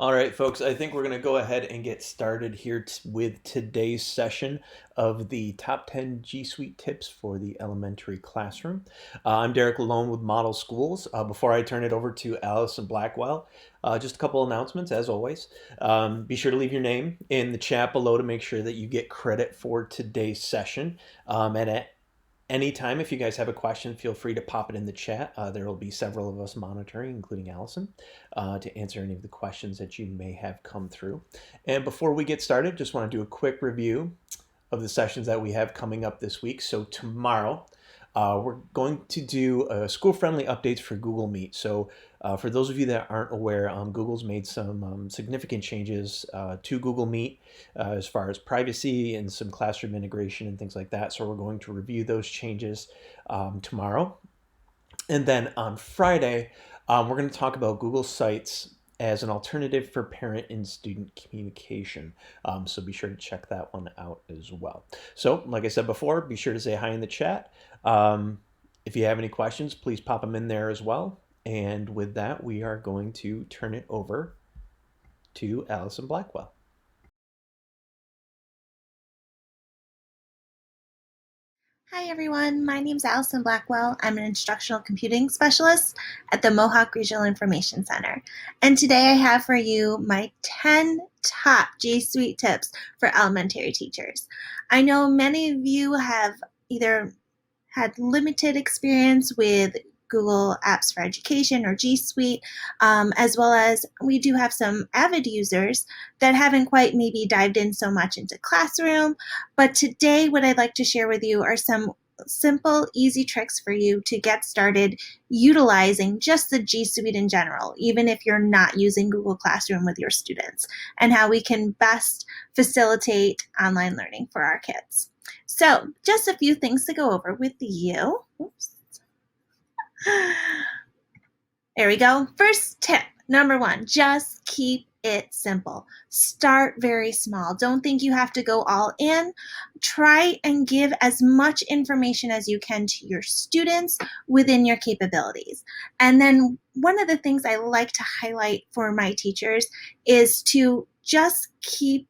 All right, folks, I think we're going to go ahead and get started here with today's session of the top 10 G Suite tips for the elementary classroom. I'm Derek Lalone with Model Schools. Before I turn it over to Allison Blackwell, just a couple announcements as always. Be sure to leave your name in the chat below to make sure that you get credit for today's session. And at anytime, if you guys have a question, feel free to pop it in the chat. There will be several of us monitoring, including Allison, to answer any of the questions that you may have come through. And before we get started, just want to do a quick review of the sessions that we have coming up this week. So tomorrow, we're going to do school-friendly updates for Google Meet. So for those of you that aren't aware, Google's made some significant changes to Google Meet as far as privacy and some classroom integration and things like that. So we're going to review those changes tomorrow. And then on Friday, we're going to talk about Google Sites as an alternative for parent and student communication. So be sure to check that one out as well. So like I said before, be sure to say hi in the chat. If you have any questions, please pop them in there as well. And with that, we are going to turn it over to Allison Blackwell. Hi everyone, my name is Allison Blackwell. I'm an instructional computing specialist at the Mohawk Regional Information Center. And today I have for you my 10 top G Suite tips for elementary teachers. I know many of you have either had limited experience with Google Apps for Education or G Suite, as well as we do have some avid users that haven't quite maybe dived in so much into Classroom. But today, what I'd like to share with you are some simple, easy tricks for you to get started utilizing just the G Suite in general, even if you're not using Google Classroom with your students, and how we can best facilitate online learning for our kids. So just a few things to go over with you. Oops. There we go. First tip, number one, just keep it simple. Start very small. Don't think you have to go all in. Try and give as much information as you can to your students within your capabilities. And then one of the things I like to highlight for my teachers is to just keep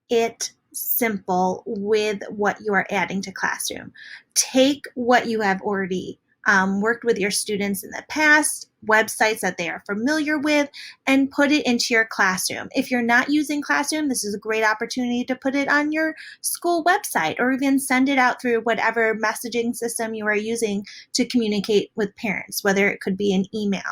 it simple with what you are adding to Classroom. Take what you have already worked with your students in the past, websites that they are familiar with, and put it into your classroom. If you're not using Classroom, this is a great opportunity to put it on your school website or even send it out through whatever messaging system you are using to communicate with parents, whether it could be an email.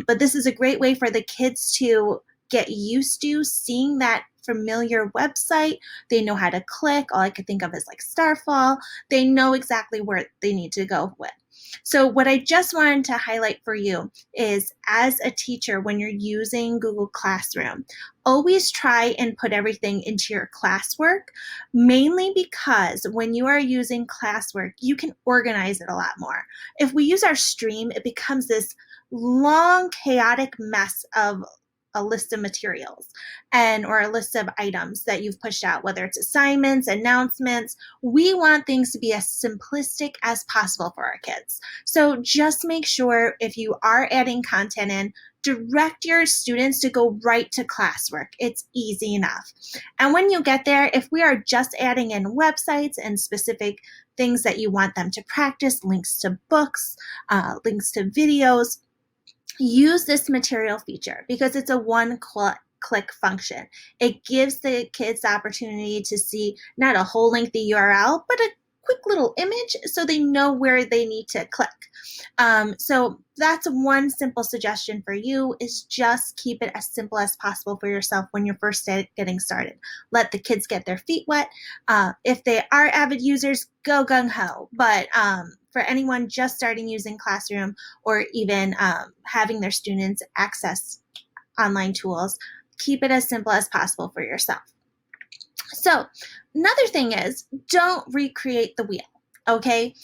But this is a great way for the kids to get used to seeing that familiar website. They know how to click. All I could think of is like Starfall. They know exactly where they need to go with. So what I just wanted to highlight for you is, as a teacher, when you're using Google Classroom, always try and put everything into your classwork, mainly because when you are using classwork, you can organize it a lot more. If we use our stream, it becomes this long, chaotic mess of a list of materials or a list of items that you've pushed out, whether it's assignments, announcements. We want things to be as simplistic as possible for our kids. So just make sure if you are adding content in, direct your students to go right to classwork. It's easy enough. And when you get there, if we are just adding in websites and specific things that you want them to practice, links to books, links to videos, use this material feature because it's a one-click function. It gives the kids the opportunity to see not a whole lengthy URL, but a quick little image so they know where they need to click. So that's one simple suggestion for you, is just keep it as simple as possible for yourself when you're first getting started. Let the kids get their feet wet. If they are avid users, go gung-ho. But for anyone just starting using Classroom or even having their students access online tools, keep it as simple as possible for yourself. So another thing is, don't recreate the wheel, okay?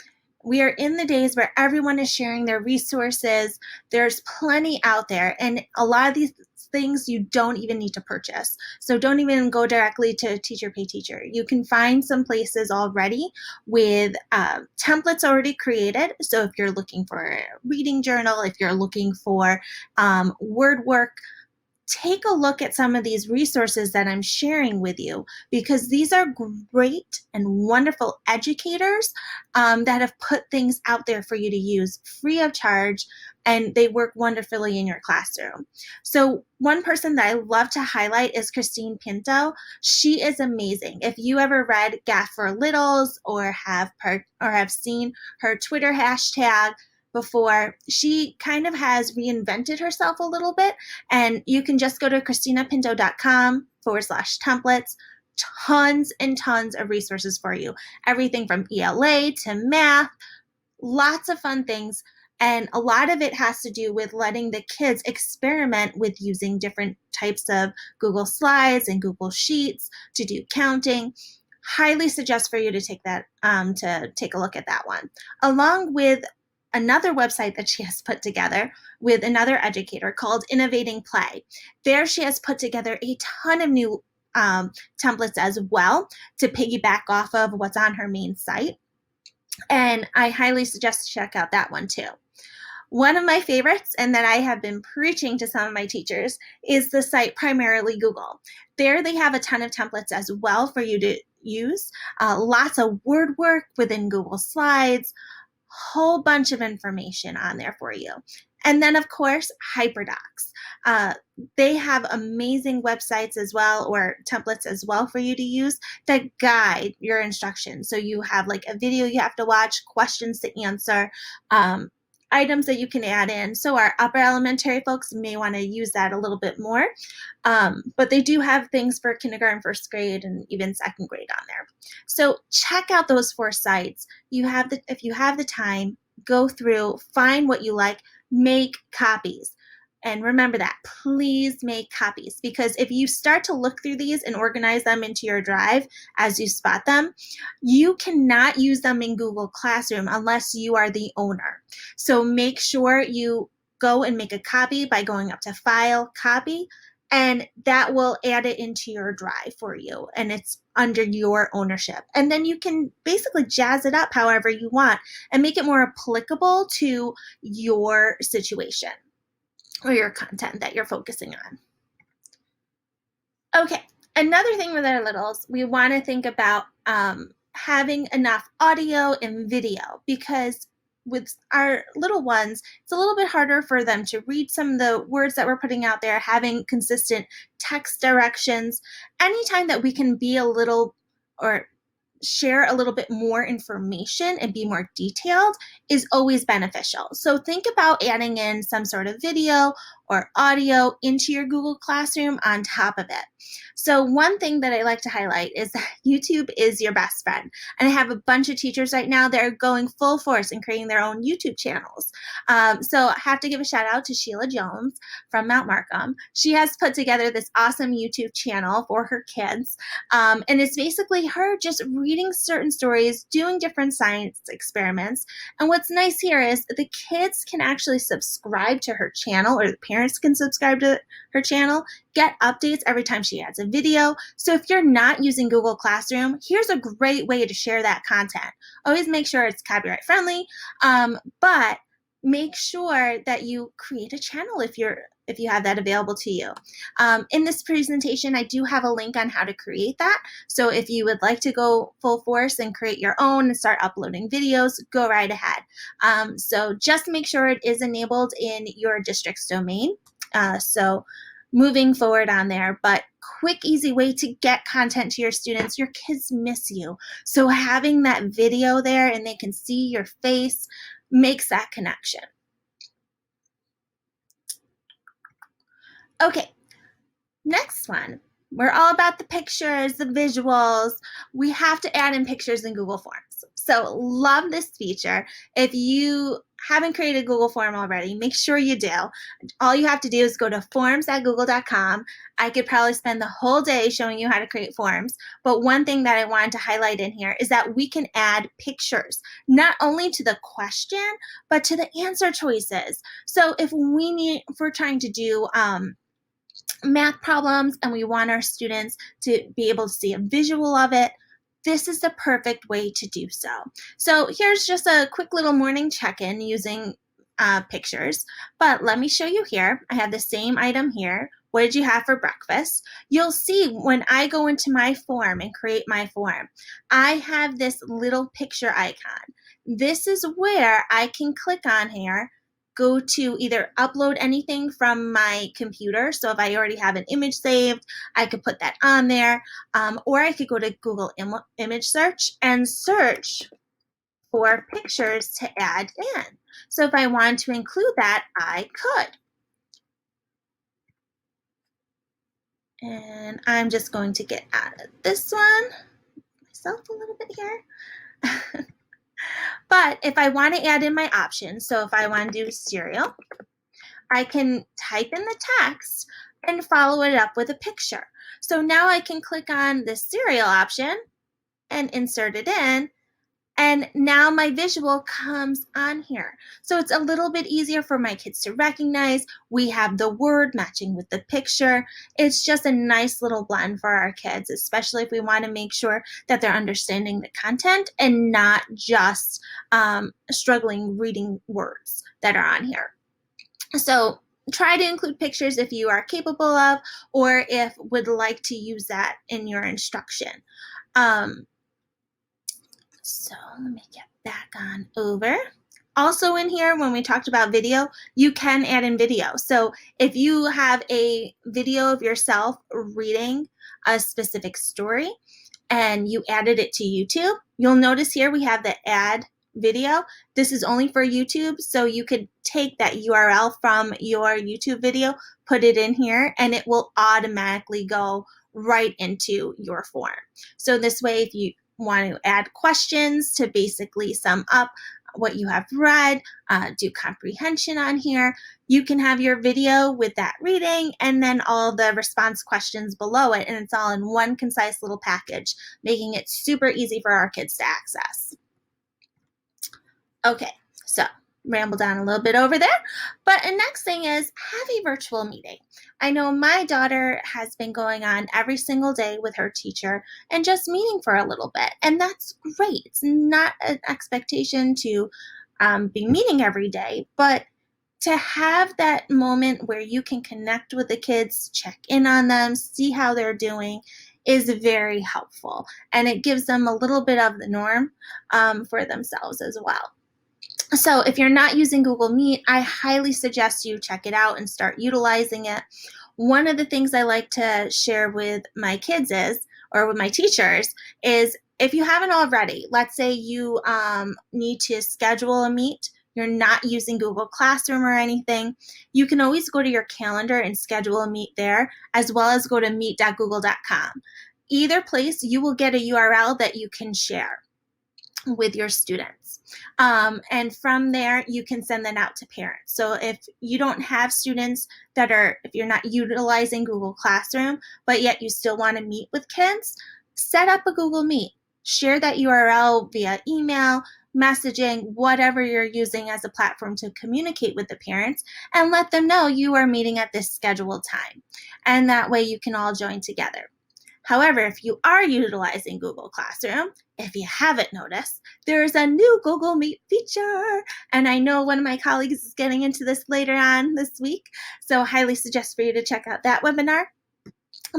We are in the days where everyone is sharing their resources. There's plenty out there, and a lot of these things you don't even need to purchase. So don't even go directly to Teacher Pay Teacher. You can find some places already with templates already created. So if you're looking for a reading journal, if you're looking for word work, take a look at some of these resources that I'm sharing with you, because these are great and wonderful educators that have put things out there for you to use free of charge, and they work wonderfully in your classroom. So one person that I love to highlight is Christine Pinto. She is amazing. If you ever read Gaff for Littles or have seen her Twitter hashtag before, she kind of has reinvented herself a little bit, and you can just go to christinapinto.com/templates. Tons and tons of resources for you. Everything from ELA to math, lots of fun things. And a lot of it has to do with letting the kids experiment with using different types of Google Slides and Google Sheets to do counting. Highly suggest for you to take a look at that one, along with another website that she has put together with another educator called Innovating Play. There she has put together a ton of new templates as well to piggyback off of what's on her main site. And I highly suggest to check out that one too. One of my favorites, and that I have been preaching to some of my teachers, is the site Primarily Google. There they have a ton of templates as well for you to use. Lots of word work within Google Slides, whole bunch of information on there for you. And then, of course, HyperDocs. They have amazing websites as well, or templates as well, for you to use that guide your instruction. So you have like a video you have to watch, questions to answer, items that you can add in. So our upper elementary folks may want to use that a little bit more. But they do have things for kindergarten, first grade, and even second grade on there. So check out those 4 sites. If you have the time, go through, find what you like, make copies. And remember that, please make copies, because if you start to look through these and organize them into your drive as you spot them, you cannot use them in Google Classroom unless you are the owner. So make sure you go and make a copy by going up to File, Copy, and that will add it into your drive for you, and it's under your ownership. And then you can basically jazz it up however you want and make it more applicable to your situation or your content that you're focusing on. Okay, another thing with our littles, we want to think about having enough audio and video, because with our little ones, it's a little bit harder for them to read some of the words that we're putting out there. Having consistent text directions, anytime that we can be a little, or share a little bit more information and be more detailed, is always beneficial. So think about adding in some sort of video or audio into your Google Classroom on top of it. So one thing that I like to highlight is that YouTube is your best friend. And I have a bunch of teachers right now that are going full force and creating their own YouTube channels. So I have to give a shout out to Sheila Jones from Mount Markham. She has put together this awesome YouTube channel for her kids. And it's basically her just reading certain stories, doing different science experiments. And what's nice here is the kids can actually subscribe to her channel, or the parents can subscribe to her channel, get updates every time she adds a video. So if you're not using Google Classroom, here's a great way to share that content. Always make sure it's copyright friendly, but make sure that you create a channel if you have that available to you. In this presentation, I do have a link on how to create that. So if you would like to go full force and create your own and start uploading videos, go right ahead. So just make sure it is enabled in your district's domain. So moving forward on there, but quick, easy way to get content to your students. Your kids miss you. So having that video there and they can see your face makes that connection. Okay, next one. We're all about the pictures, the visuals. We have to add in pictures in Google Forms. So love this feature. If you haven't created a Google form already, make sure you do. All you have to do is go to forms.google.com. I could probably spend the whole day showing you how to create forms, but one thing that I wanted to highlight in here is that we can add pictures, not only to the question, but to the answer choices. So if we're trying to do math problems and we want our students to be able to see a visual of it, this is the perfect way to do so. So here's just a quick little morning check-in using pictures, but let me show you here. I have the same item here what did you have for breakfast? You'll see when I go into my form and create my form, I have this little picture icon. This is where I can click on here, go to either upload anything from my computer. So if I already have an image saved, I could put that on there. Or I could go to Google image search and search for pictures to add in. So if I wanted to include that, I could. And I'm just going to get out of this one myself a little bit here. But if I want to add in my options, so if I want to do cereal, I can type in the text and follow it up with a picture. So now I can click on the cereal option and insert it in. And now my visual comes on here. So it's a little bit easier for my kids to recognize. We have the word matching with the picture. It's just a nice little blend for our kids, especially if we want to make sure that they're understanding the content and not just struggling reading words that are on here. So try to include pictures if you are capable of, or if would like to use that in your instruction. So let me get back on over. Also in here, when we talked about video, you can add in video. So if you have a video of yourself reading a specific story and you added it to YouTube, you'll notice here we have the add video. This is only for YouTube, so you could take that URL from your YouTube video, put it in here, and it will automatically go right into your form. So this way, if you want to add questions to basically sum up what you have read, do comprehension on here, you can have your video with that reading and then all the response questions below it, and it's all in one concise little package, making it super easy for our kids to access. Okay, so rambled on a little bit over there, but the next thing is have a virtual meeting. I know my daughter has been going on every single day with her teacher and just meeting for a little bit, and that's great. It's not an expectation to be meeting every day, but to have that moment where you can connect with the kids, check in on them, see how they're doing is very helpful, and it gives them a little bit of the norm for themselves as well. So if you're not using Google Meet, I highly suggest you check it out and start utilizing it. One of the things I like to share with my kids is, or with my teachers, is if you haven't already, let's say you need to schedule a meet, you're not using Google Classroom or anything, you can always go to your calendar and schedule a meet there, as well as go to meet.google.com. Either place, you will get a URL that you can share with your students. And from there, you can send them out to parents. So if you don't have students that are, if you're not utilizing Google Classroom, but yet you still want to meet with kids, set up a Google Meet. Share that URL via email, messaging, whatever you're using as a platform to communicate with the parents, and let them know you are meeting at this scheduled time. And that way you can all join together. However, if you are utilizing Google Classroom, if you haven't noticed, there is a new Google Meet feature. And I know one of my colleagues is getting into this later on this week, so I highly suggest for you to check out that webinar.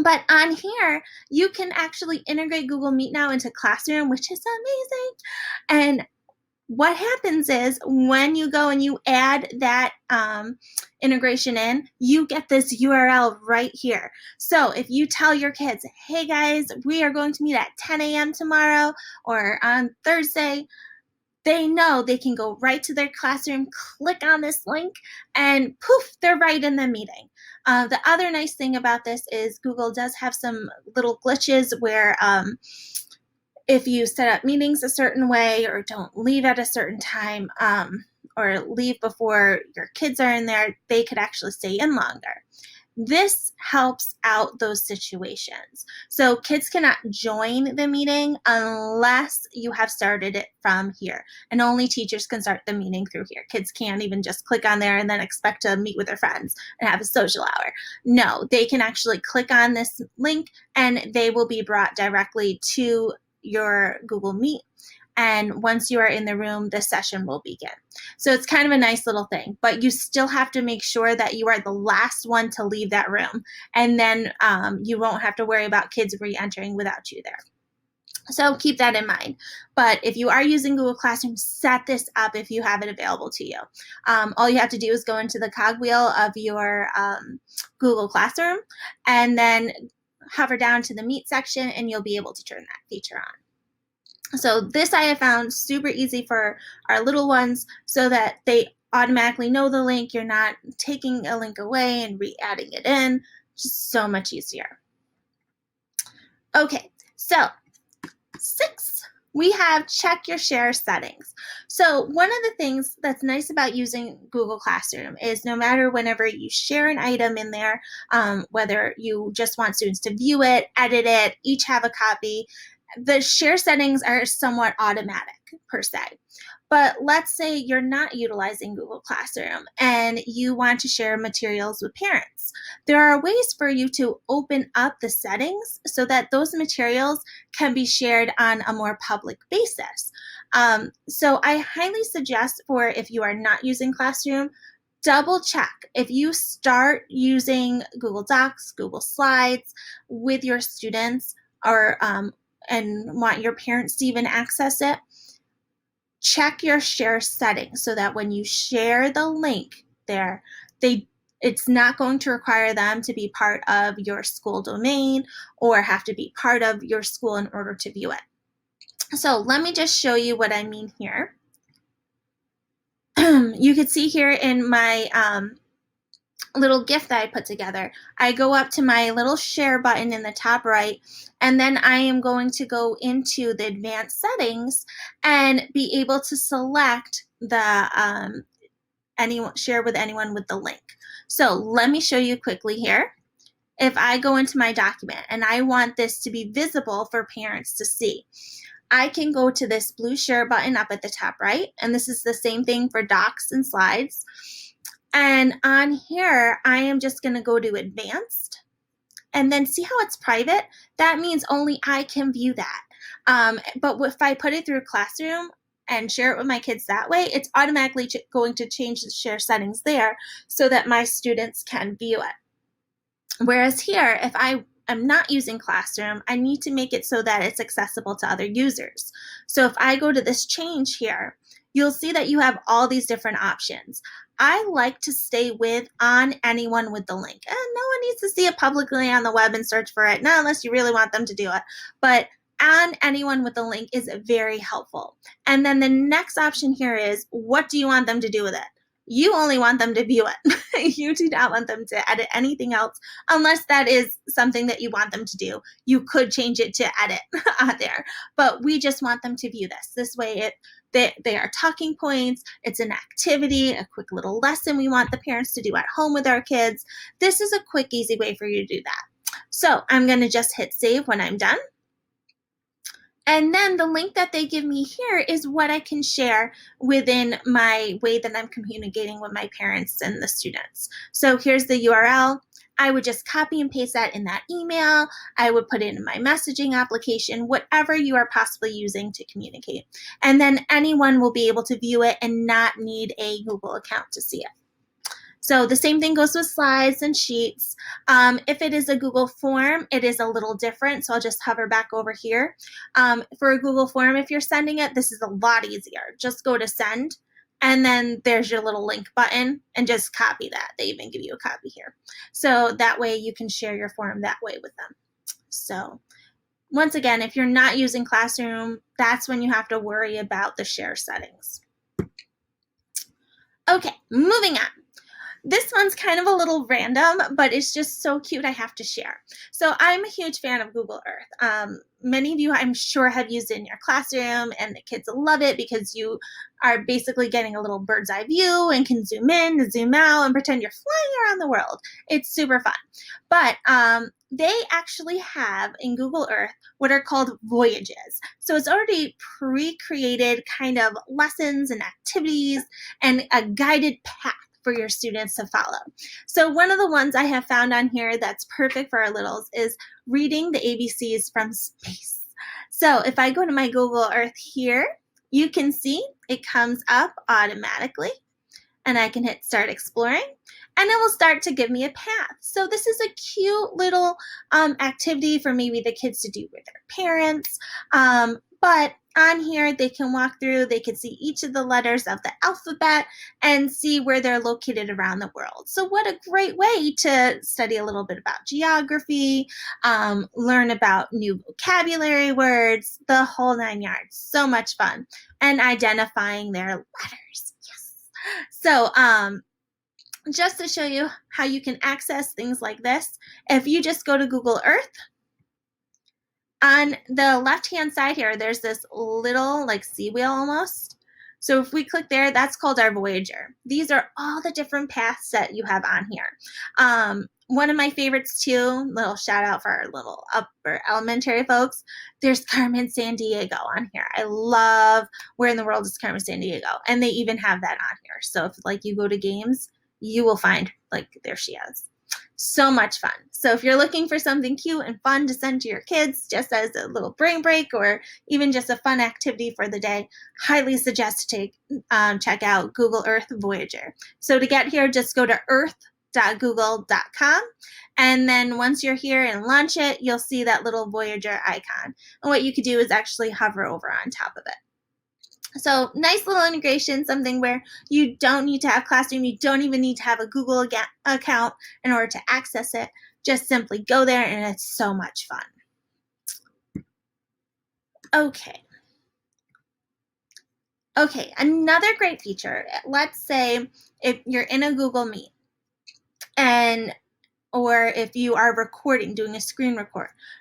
But on here, you can actually integrate Google Meet now into Classroom, which is amazing. And what happens is when you go and you add that integration in, you get this URL right here. So if you tell your kids, hey guys, we are going to meet at 10 a.m. tomorrow or on Thursday, they know they can go right to their classroom, click on this link, and poof, they're right in the meeting. The other nice thing about this is Google does have some little glitches where if you set up meetings a certain way or don't leave at a certain time or leave before your kids are in there, they could actually stay in longer. This helps out those situations. So kids cannot join the meeting unless you have started it from here. And only teachers can start the meeting through here. Kids can't even just click on there and then expect to meet with their friends and have a social hour. No, they can actually click on this link and they will be brought directly to your Google Meet. And once you are in the room, the session will begin. So it's kind of a nice little thing, but you still have to make sure that you are the last one to leave that room. And then you won't have to worry about kids re-entering without you there. So keep that in mind. But if you are using Google Classroom, set this up if you have it available to you. All you have to do is go into the cogwheel of your Google Classroom and then hover down to the Meet section, and you'll be able to turn that feature on. So this I have found super easy for our little ones so that they automatically know the link. You're not taking a link away and re-adding it in. Just so much easier. Okay, so 6, we have check your share settings. So one of the things that's nice about using Google Classroom is no matter whenever you share an item in there, whether you just want students to view it, edit it, each have a copy, the share settings are somewhat automatic per se. But let's say you're not utilizing Google Classroom and you want to share materials with parents. There are ways for you to open up the settings so that those materials can be shared on a more public basis. So I highly suggest for if you are not using Classroom, double check. If you start using Google Docs, Google Slides with your students or and want your parents to even access it, check your share settings so that when you share the link there, it's not going to require them to be part of your school domain or have to be part of your school in order to view it. So let me just show you what I mean here. You can see here in my little GIF that I put together, I go up to my little share button in the top right, and then I am going to go into the advanced settings and be able to select the share with anyone with the link. So let me show you quickly here. If I go into my document and I want this to be visible for parents to see, I can go to this blue share button up at the top right, and this is the same thing for docs and slides. And on here, I am just going to go to advanced and then see how it's private. That means only I can view that. But if I put it through Classroom and share it with my kids that way, it's automatically going to change the share settings there so that my students can view it. Whereas here, if I am not using Classroom, I need to make it so that it's accessible to other users. So if I go to this change here, you'll see that you have all these different options. I like to stay with on anyone with the link. And no one needs to see it publicly on the web and search for it, not unless you really want them to do it. But on anyone with the link is very helpful. And then the next option here is, what do you want them to do with it? You only want them to view it. You do not want them to edit anything else unless that is something that you want them to do. You could change it to edit there, but we just want them to view this. This way they are talking points, it's an activity, a quick little lesson we want the parents to do at home with our kids. This is a quick, easy way for you to do that. So I'm going to just hit save when I'm done. And then the link that they give me here is what I can share within my way that I'm communicating with my parents and the students. So here's the URL. I would just copy and paste that in that email. I would put it in my messaging application, whatever you are possibly using to communicate. And then anyone will be able to view it and not need a Google account to see it. So the same thing goes with slides and sheets. If it is a Google form, it is a little different. So I'll just hover back over here. For a Google form, if you're sending it, this is a lot easier. Just go to send, and then there's your little link button, and just copy that. They even give you a copy here. So that way you can share your form that way with them. So once again, if you're not using Classroom, that's when you have to worry about the share settings. Okay, moving on. This one's kind of a little random, but it's just so cute I have to share. So I'm a huge fan of Google Earth. Many of you, I'm sure, have used it in your classroom, and the kids love it because you are basically getting a little bird's eye view and can zoom in and zoom out and pretend you're flying around the world. It's super fun. But they actually have in Google Earth what are called Voyages. So it's already pre-created kind of lessons and activities and a guided path for your students to follow. So one of the ones I have found on here that's perfect for our littles is reading the ABCs from space. So if I go to my Google Earth here, You can see it comes up automatically, and I can hit start exploring, and it will start to give me a path. So this is a cute little activity for maybe the kids to do with their parents. But on here, they can walk through, they can see each of the letters of the alphabet and see where they're located around the world. So what a great way to study a little bit about geography, learn about new vocabulary words, the whole 9 yards. So much fun. And identifying their letters. Yes. So just to show you how you can access things like this, if you just go to Google Earth, on the left-hand side here, there's this little like sea wheel almost. So if we click there, that's called our Voyager. These are all the different paths that you have on here. One of my favorites too, little shout out for our little upper elementary folks, there's Carmen Sandiego on here. I love Where in the World is Carmen Sandiego? And they even have that on here. So if like you go to games, you will find like there she is. So much fun. So if you're looking for something cute and fun to send to your kids just as a little brain break or even just a fun activity for the day, highly suggest to check out Google Earth Voyager. So to get here, just go to earth.google.com, and then once you're here and launch it, you'll see that little Voyager icon. And what you could do is actually hover over on top of it. So nice little integration, something where you don't need to have Classroom, you don't even need to have a Google account in order to access it. Just simply go there and it's so much fun. Okay, another great feature. Let's say if you're in a Google Meet or if you are doing a screen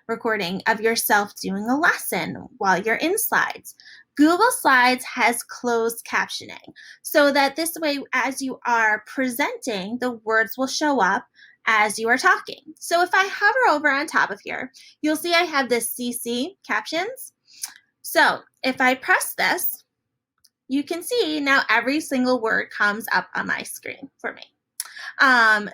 recording of yourself doing a lesson while you're in slides. Google Slides has closed captioning so that this way, as you are presenting, the words will show up as you are talking. So if I hover over on top of here, you'll see I have this CC Captions. So if I press this, you can see now every single word comes up on my screen for me.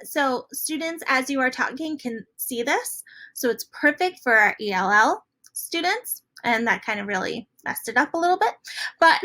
So students, as you are talking, can see this. So it's perfect for our ELL students, and that kind of really messed it up a little bit, but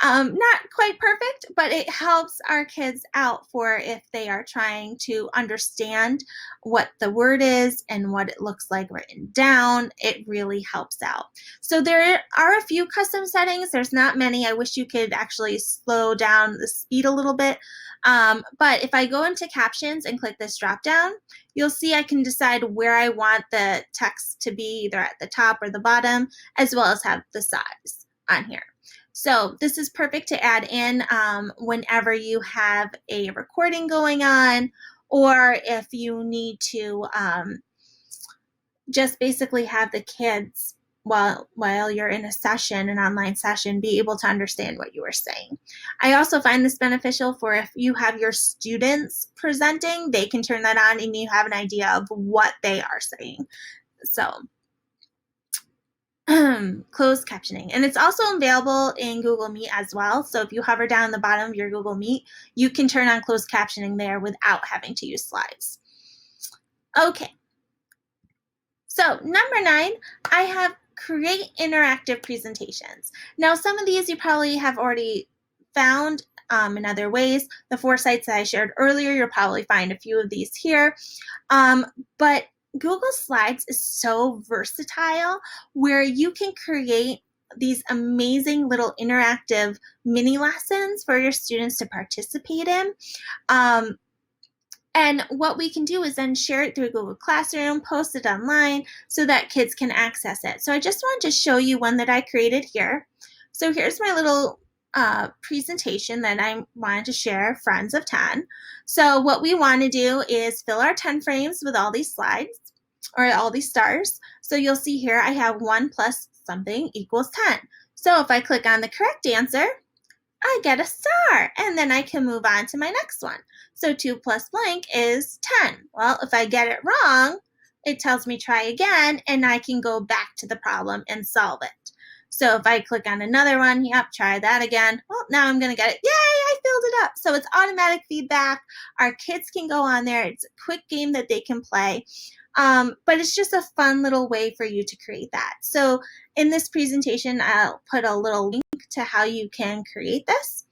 not quite perfect, but it helps our kids out for if they are trying to understand what the word is and what it looks like written down. It really helps out. So there are a few custom settings. There's not many. I wish you could actually slow down the speed a little bit. But if I go into Captions and click this drop down, you'll see I can decide where I want the text to be, either at the top or the bottom, as well as have the size on here. So this is perfect to add in whenever you have a recording going on, or if you need to just basically have the kids while you're in a session, an online session, be able to understand what you are saying. I also find this beneficial for if you have your students presenting, they can turn that on and you have an idea of what they are saying. So closed captioning. And it's also available in Google Meet as well. So if you hover down the bottom of your Google Meet, you can turn on closed captioning there without having to use slides. Okay. So number 9, I have create interactive presentations. Now, some of these you probably have already found in other ways. The 4 sites that I shared earlier, you'll probably find a few of these here. But Google Slides is so versatile where you can create these amazing little interactive mini lessons for your students to participate in. And what we can do is then share it through Google Classroom, post it online so that kids can access it. So I just wanted to show you one that I created here. So here's my little presentation that I wanted to share, Friends of 10. So what we want to do is fill our 10 frames with all these slides or all these stars. So you'll see here I have 1 plus something equals 10. So if I click on the correct answer, I get a star, and then I can move on to my next one. So 2 plus blank is 10. Well, if I get it wrong, it tells me try again, and I can go back to the problem and solve it. So if I click on another one, yep, try that again. Well, now I'm going to get it. Yay, I filled it up. So it's automatic feedback. Our kids can go on there. It's a quick game that they can play. But it's just a fun little way for you to create that. So in this presentation, I'll put a little link to how you can create this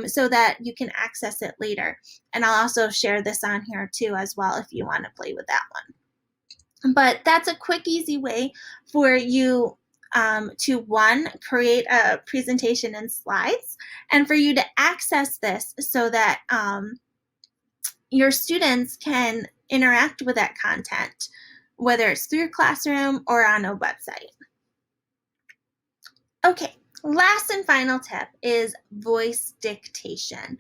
so that you can access it later. And I'll also share this on here too as well if you want to play with that one. But that's a quick, easy way for you to one, create a presentation in slides, and for you to access this so that your students can interact with that content, whether it's through your classroom or on a website. Okay, last and final tip is voice dictation.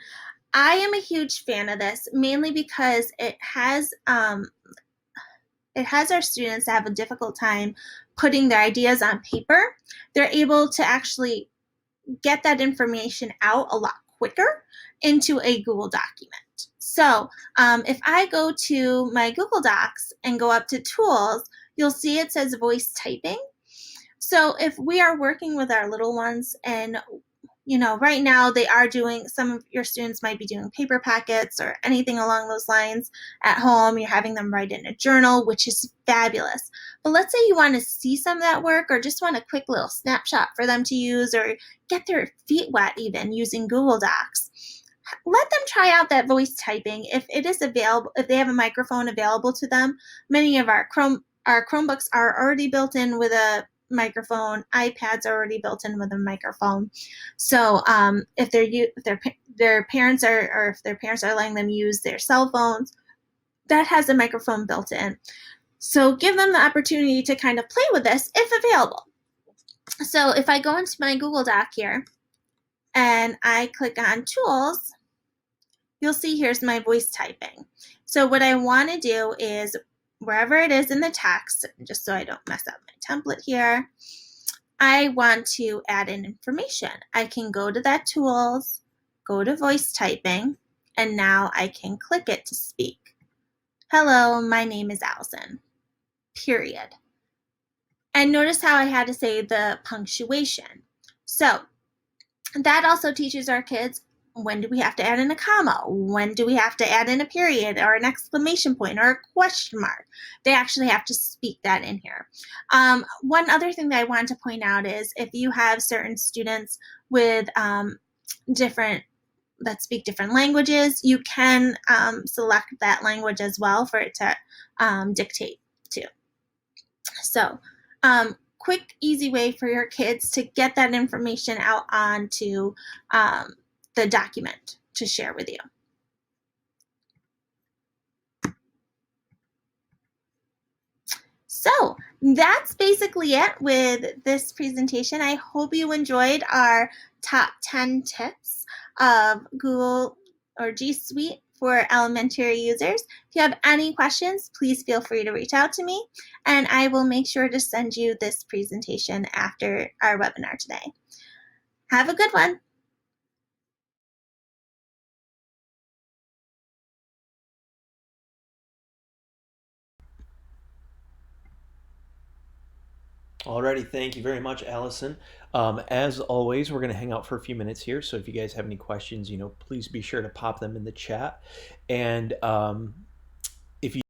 I am a huge fan of this, mainly because it has our students have a difficult time putting their ideas on paper. They're able to actually get that information out a lot quicker into a Google document. So if I go to my Google Docs and go up to tools, you'll see it says voice typing. So if we are working with our little ones and right now they are doing, some of your students might be doing paper packets or anything along those lines at home. You're having them write in a journal, which is fabulous. But let's say you want to see some of that work or just want a quick little snapshot for them to use or get their feet wet even using Google Docs. Let them try out that voice typing if it is available, if they have a microphone available to them. Many of our Chromebooks are already built in with a microphone. iPads are already built in with a microphone. So if their parents are letting them use their cell phones, that has a microphone built in. So give them the opportunity to kind of play with this if available. So if I go into my Google Doc here and I click on tools, you'll see here's my voice typing. So what I want to do is wherever it is in the text, just so I don't mess up my template here, I want to add in information. I can go to that tools, go to voice typing, and now I can click it to speak. Hello, my name is Allison, period. And notice how I had to say the punctuation. So that also teaches our kids, when do we have to add in a comma? When do we have to add in a period or an exclamation point or a question mark? They actually have to speak that in here. One other thing that I want to point out is if you have certain students with that speak different languages, you can select that language as well for it to dictate to. So quick, easy way for your kids to get that information out onto the document to share with you. So that's basically it with this presentation. I hope you enjoyed our top 10 tips of Google or G Suite for elementary users. If you have any questions, please feel free to reach out to me, and I will make sure to send you this presentation after our webinar today. Have a good one. Alrighty, thank you very much, Allison. As always, we're going to hang out for a few minutes here. So if you guys have any questions, please be sure to pop them in the chat. And if you